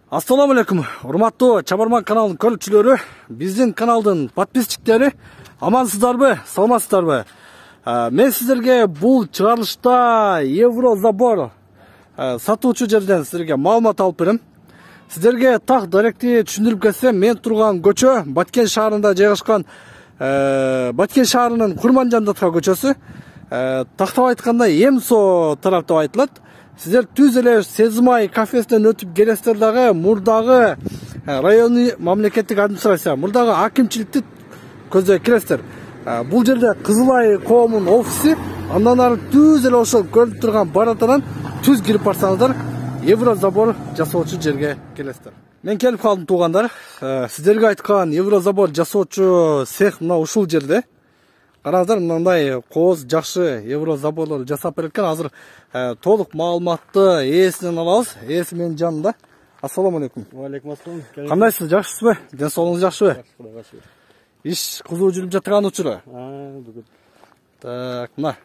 Assalamu alaikum. Урматтуу Чабарман каналынын көрүүчүлөрү, биздин каналдын подписчиктери, амансыздарбы, саламатсыздарбы? Мен сиздерге бул чыгарылышта Еврозабор сатуучу жерден сиздерге маалымат алып берем. Сиздерге так даректи түшүндүрүп кетсем, мен турган көчө Баткен шаарында жайгашкан Баткен шаарынын Курманжандатка көчөсү. Тактап айтканда Эмсо тарап деп айтылат. Сиздер түз эле Сезмай кафесинен өтүп келесиздер дагы мурдагы районий мамлекеттик администрация, мурдагы акимчиликти көздөй келесиздер. Бул жерде Кызылай коомунун офиси, андан ары түз эле ошол көрүнүп турган баратанан түз кирип барсаңыздар, Еврозабор жасоочу жерге келесиздер. Мен келип калдым туугандар. Сиздерге айткан Еврозабор жасоочу цех мына ушул жерде. Караңыздар, мындай кооз жакшы Еврозаборлор жасап берет экен. Азыр толук маалыматты ээсинен алабыз. Ээси менин жанымда. Ассаламу алейкум. Алейкум ассалам. Кандайсыз, жакшысызбы? Ден соолугуңуз жакшыбы? Иш кызуу жүрүп жаткан учуру. Бүгүн. Так, мына.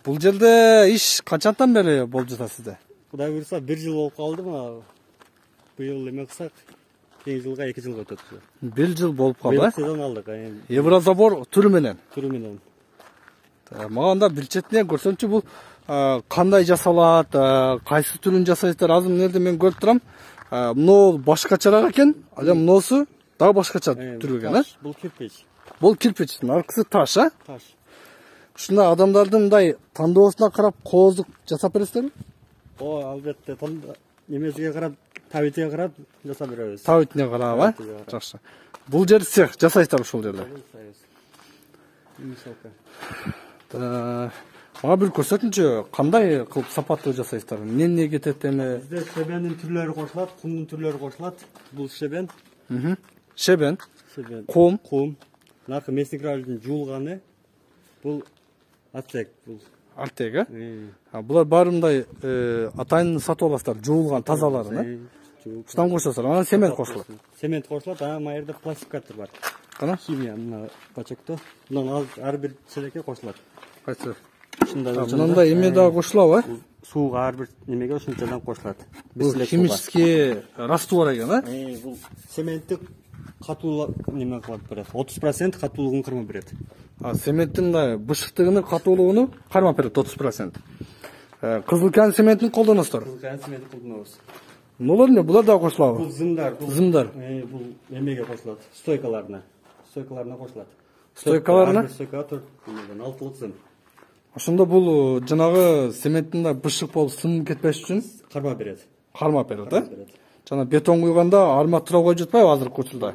Бул жерде иш канчантан бери болуп жатат сизде? Кудай буйруса 1 жыл болуп калды мына. Быйыл эме кылсак, кийин жылга 2 жылга өтөт. 1 жыл болуп калды. Быйыл сезон алдык. Еврозабор түрү менен. Түрү менен. Мага да билчетинен көрсөңчү, бул кандай жасалат, кайсы түрүн жасайсыздар? Азыр мынерде мен көрүп турам. Мынау башкачараак экен, ал мынусу дагы башкача түрү экен, а? Бул кирпич. Бул кирпич, аркысы таш, а? Таш. Ушундай адамдардын мындай тандоосуна карап кооздук жасап бересиздерби? Албетте, немесиге карап, табитиге карап жасап беребиз. Табитине карап, а? Жакшы. Бул жер цех жасайсыздар ушул жерде. Мага бир көрсөтүнчү, кандай кылып сапаттуу жасайсыздар? Эмне кетет эми? Бизде шебендин түрлөрү кошулат, кумдун түрлөрү кошулат. Бул шебен. Шебен. Шебен. Кум. Наркы местный кралдын жуулганы. Бул аттек, бул. Артек, а? Булар баары мындай атайын сатып аласыздар, жуулган тазаларын, а? Ушундан кошосуздар, анан цемент кошулат. Цемент кошулат, анан майырда пластификатор бар. Кана? Химия мына пачокто. Мындан ар бир челекке кошулат. Кайсы? Мындай эме дагы кошулабы, а? Сууга ар бир немеге ушунчадан кошулат. Бул химический раствор экен, а? Бул цементтик катуу неме кылып берет. 30% катуулугун кармап берет. Цементтин да бышыктыгыны, катуулугуну кармап берет 30%. Кызыл кан цементин колдоносуздар. Кызыл кан цементин колдонобуз. Булар эмне? Булар дагы кошулабы? Бул зымдар. Зымдар. Бул эмеге кошулат. Стойкаларына кошулат. Стойкаларына? Стойка 4 немеден 6 зым. Ошондо бул жанагы цементтин да бышык болуп сынып кетпеш үчүн кармап берет. Кармап берет, а? Жана бетон куйганда арматура коюп жатпайбы азыркы учурда?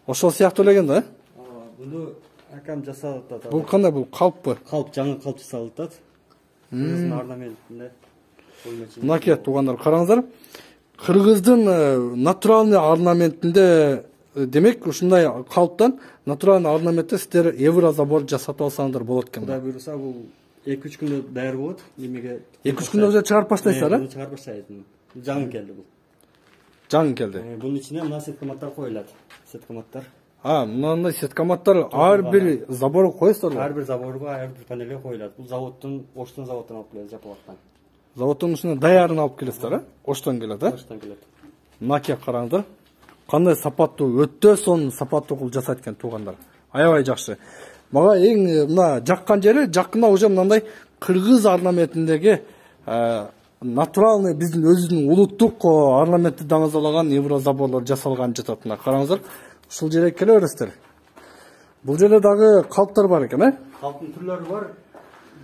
Ошол сыяктуу эле экен да? Буну акам жасап атат. Бул кандай, бул калппы? Калп, жаңы калп жасалып атат. Өзүнүн орнаментинде. Мынакей туугандар, караңыздар. Кыргыздын натуральный орнаментинде, демек ушундай калптан натуральный орнаментте сиздер Еврозабор жасатып алсаңдар болот экен. Кудай буйруса бул 2-3 күндө даяр болот. Немеге 2-3 күндө өзү чыгарып баштайсыздар, а? Чыгарып баштайт. Жаңы келди бул. Жаңы келди. Бунун ичине мына сеткаматтар коюлат. Сеткаматтар. Мындай сеткаматтар ар бир заборго коесуздарбы? Ар бир заборго, ар бир панелге коюлат. Бул заводдун, Оштон заводдон алып келет, Жапалактан. Заводдун ушуна даярын алып келесиздер, а? Оштон келет, а? Оштон келет. Мынакей караңыздар. Кандай сапаттуу, өтө сонун сапаттуу кылып жасайт экен туугандар. Аябай жакшы. Мага эң мына жаккан жери, жакында уже мындай кыргыз орнаментиндеги натуральный биздин өзүбүздүн улуттук орнаментти даңазалаган Еврозаборлор жасалган жатат. Мына караңыздар. Ушул жерге келе бересиздер. Бул жерде дагы калптар бар экен, а? Калптын түрлөрү бар.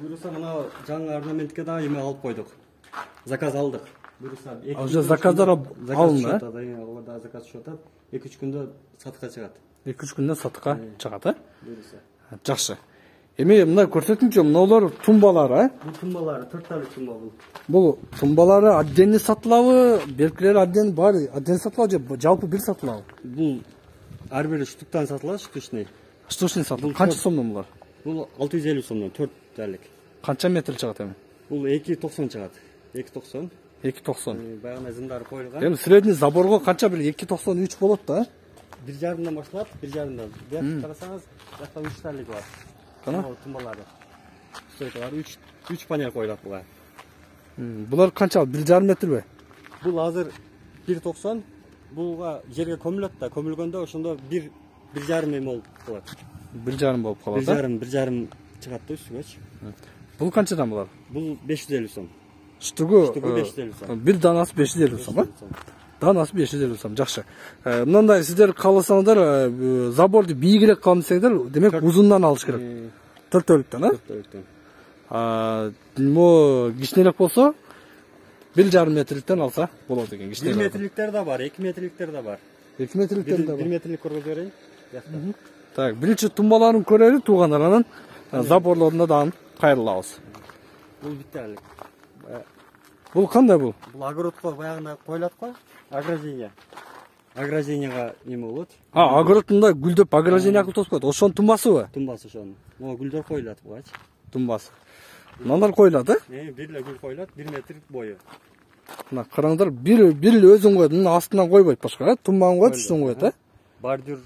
Буюрса мына жаңы орнаментке дагы эме алып койдук. Заказ алдык. Буюрса уже заказдар алынды, а? Да, заказ түшүп атат. 2-3 күндө сатыкка чыгат. 2-3 күндө сатыкка чыгат, а? Буюрса. Жакшы. Эми мына көрсөтүнчү, мыналар тумбалар, а? Бул тумбалар 4 талык тумба бул. Бул тумбалары отдельно сатылабы, белгилери отдельно бар, отдельно сатылабы же жалпы бир сатылабы? Бул ар бири штуктан сатылат, штучный. Штучный сатылат. Канча сомдон булар? Бул 650 сомдон 4 талык. Канча метр чыгат эми? Бул 2,90 чыгат. 2,90. 2,90. Баягы зымдар коюлган. Эми средний заборго канча бир 2,93 болот да? 1,5 башталат, 1,5. Бияк карасаңыз, жакта 3 талык бар. Кана? Тумбалары. Стойкалар 3 панель коюлат буга. Булар канча? 1,5 метрби? Бул азыр 1.90 буга жерге көмүлөт да, көмүлгөндө ошондо 1,5 болуп калат. 1,5 болуп калат да? 1,5 чыгат да үстүгөчү. Бул канчадан булар? Бул 550 сом. Штугу 550 сом. Бир данасы 550 сом, а? Данасы 550 сом, жакшы. Мындай сиздер кааласаңдар, заборду бийигирээк кылам десеңдер, демек узундан алыш керек. 4 төлүктөн, а? 4 төлүктөн. Мо кичинерээк болсо 1,5 метрликтен алса болот экен. 1 метрликтер да бар, 2 метрликтер да бар. 2 метрликтер да 1 бар. метрлик көргөзүп берейин. Так, биринчи тумбаларын көрөлү, туугандар, анан заборлорунда дагы кайрылабыз. Бул биттелик. Бул кандай бул? Бул огородко баягында коюлат го, ограждение. Ограждениега неме болот? Огородунда гүлдөп ограждение кылып тосуп коет. Ошонун тумбасыбы? Тумбасы ошонун. Могу гүлдөр коюлат бугачы. Тумбасы. Мындан коюлат, э? Бир эле гүл коюлат, 1 метр бою. Мына караңдар, бир эле өзүн коет, мына астынан койбойт башка, э? Тумбаны коет, үстүн коет, э? Бордюр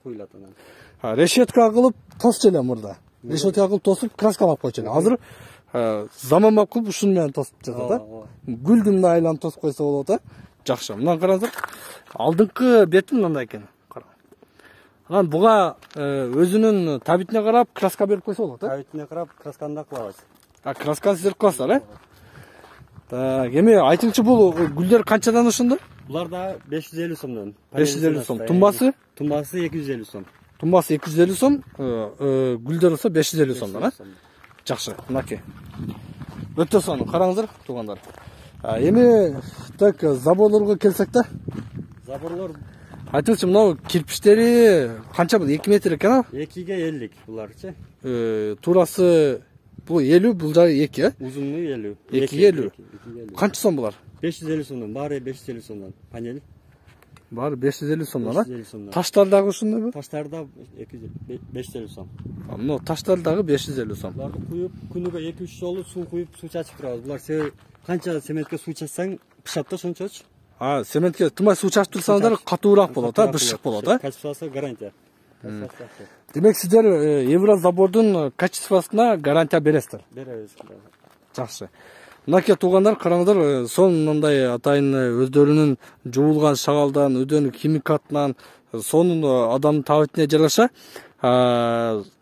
коюлат анан. Решетка кылып тосчу эле мурда. Решетка кылып тосуп, краскалап койчу эле. Азыр заманбап кылып ушун менен тосуп жатат, э? Гүлдү мындай айланып тосуп койсо болот, э? Жакшы. Мына караңдар. Алдыңкы бети мындай экен. Анан буга өзүнүн табитине карап краска берип койсо болот, э? Табитине карап красканы да кылабыз. Красканы сиздер кыласыздар, э? Так, эми айтыңчы, бул гүлдөр канчадан ошондо? Булар да 550 сомдон. 550 сом. Тумбасы? Тумбасы 250 сом. Тумбасы 250 сом, гүлдөр болсо 550 сомдон, э? Жакшы, мынакей. Өтө сонун, караңыздар, туугандар. Эми так заборлорго келсек да. Заборлор айтыңызчы, мынау кирпичтери канча бул? 2 метр экен, а? 2ге 50 буларчы. Турасы бул 50, бул жагы 2, э? Узуну 50. 2ге 50. Канча сом булар? 550 сомдон, баары 550 сомдон. Панель. Баары 550 сомдон, а? 550 сомдон. Таштар дагы ушундайбы? Таштар да 550 сом. Мына таштар дагы 550 сом. Буларды куюп, күнүгө 2-3 жолу суу куюп, суу чачып турабыз. Булар канча цементке суу чачсаң, пышат да ошончочу. Цементке тымай суу чачып турсаңдар катуураак болот, а? Бышык болот, а? Качествосы гарантия. Демек сиздер Еврозабордун качествосуна гарантия бересиздер. Беребиз. Жакшы. Мынакей туугандар, караңдар, сонундай атайын өздөрүнүн жуулган шагалдан, өздөрүнүн химикатынан, сонун адамдын табитине жараша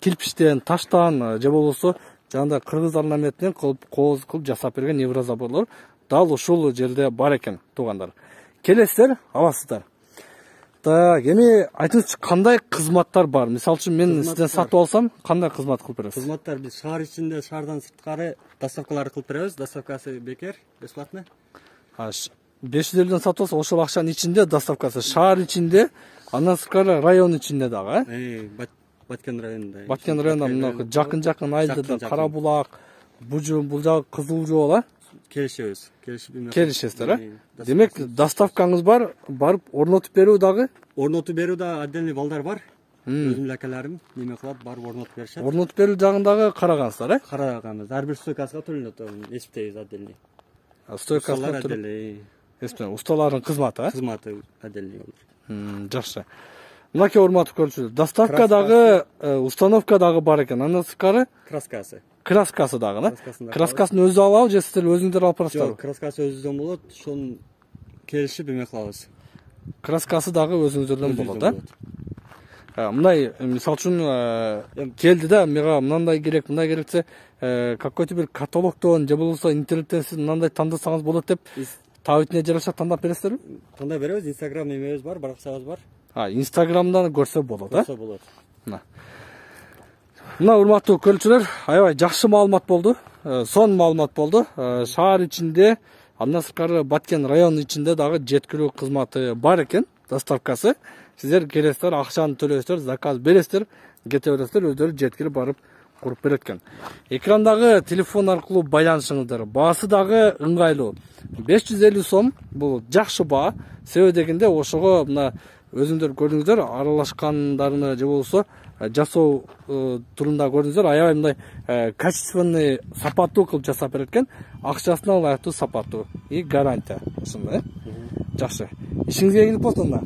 кирпичтен, таштан же болбосо жагында кыргыз орнаметинен кооз кылып жасап берген Еврозаборлор дал ушул жерде бар экен, туугандар. Келесиздер, аласыздар. Так, эми айтыңызчы, кандай кызматтар бар? Мисалы үчүн мен сизден сатып алсам, кандай кызмат кылып бересиз? Кызматтар биз шаар ичинде, шаардан сырткары доставкаларды кылып беребиз. Доставкасы бекер, бесплатно. 500 сатып алса, ошол акчанын ичинде доставкасы шаар ичинде, андан сырткары район ичинде дагы, э? Баткен районунда. Баткен районунда мына жакын айылдарда Кара булак, Бужум, бул жагы Кызыл жол, а? Келишебиз. Келишесиздер, а? Демек доставкаңыз бар, барып орнотуп берүү дагы? Орнотуп берүү да отдельный балдар бар. Өзүмдүн акаларым неме кылат, барып орнотуп беришет. Орнотуп берүү жагындагы карагансыздар, э? Караганбыз. Ар бир стойкасына төлөнөт, эсептейбиз отдельный. Стойкасына отдельный. Усталардын кызматы, а? Кызматы отдельный болот. Жакшы. Мынакей урматтуу көрүүчүлөр, доставка дагы, установка дагы бар экен. Андан сырткары краскасы дагы, да? Краскасын өзү алабы же сиздер өзүңүздөр алып барасыздарбы? Жок, краскасы өзүбүздөн болот. Ошону келишип эме кылабыз. Краскасы дагы өзүңүздөрдөн болот, да? Мындай, мисалы үчүн келди да, мага мындай керек десе, какой-то бир каталогдон же болбосо интернеттен сиз мындай тандасаңыз болот деп, табитине жараша тандап бересиздерби? Тандап беребиз. Инстаграм эмебиз бар, баракчабыз бар. Инстаграмдан көрсө болот, Көрсө болот. Мына урматтуу көрүүчүлөр, аябай жакшы маалымат болду. Сонун маалымат болду. Шаар ичинде, андан сырткары Баткен район ичинде дагы жеткирүү кызматы бар экен, доставкасы. Сиздер келесиздер, акчаны төлөйсүздөр, заказ бересиздер, кете бересиздер, өздөрү жеткирип барып куруп берет экен. Экрандагы телефон аркылуу байланышыңыздар. Баасы дагы ыңгайлуу. 550 сом, бул жакшы баа. Себеби дегенде ошого мына өзүңдөр көрдүңүздөр, аралашкандарыны же болбосо жасоо турунда көрдүңүздөр, аябай мындай качественный, сапаттуу кылып жасап берет экен. Акчасына ылайыктуу, сапаттуу и гарантия. Ушундай, жакшы. Ишиңизге ийгилик болсун да.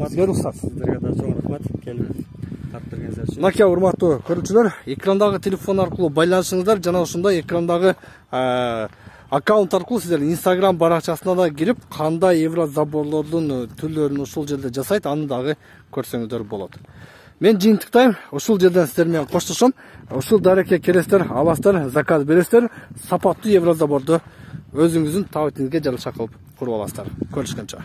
Сизге уруксат. Сиздерге да чоң рахмат. Келип тартып бергениңиз үчүн. Мынакей урматтуу көрүүчүлөр, экрандагы телефон аркылуу байланышыңыздар, жана ошондой экрандагы аккаунт аркылуу сиздер Instagram баракчасына да кирип, кандай евро заборлордун түрлөрүн ушул жерде жасайт, аны дагы көрсөңүздөр болот. Мен жыйынтыктайм, ушул жерден сиздер менен коштошом. Ушул дарекке келесиздер, аласыздар, заказ бересиздер, сапаттуу евро заборду өзүңүздүн табитиңизге жараша кылып куруп аласыздар. Көрүшкөнчө.